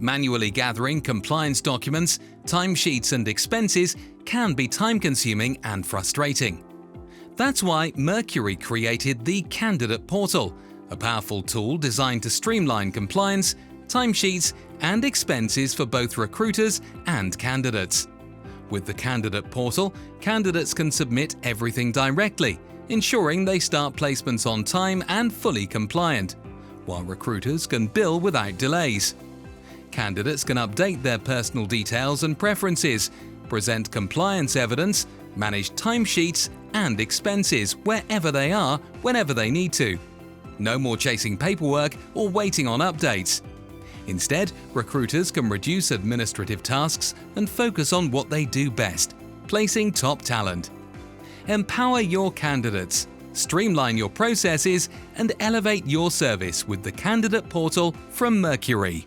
Manually gathering compliance documents, timesheets and expenses can be time-consuming and frustrating. That's why Mercury created the Candidate Portal, a powerful tool designed to streamline compliance, timesheets and expenses for both recruiters and candidates. With the Candidate Portal, candidates can submit everything directly, ensuring they start placements on time and fully compliant, while recruiters can bill without delays. Candidates can update their personal details and preferences, present compliance evidence, manage timesheets and expenses wherever they are, whenever they need to. No more chasing paperwork or waiting on updates. Instead, recruiters can reduce administrative tasks and focus on what they do best, placing top talent. Empower your candidates, streamline your processes, and elevate your service with the Candidate Portal from Mercury.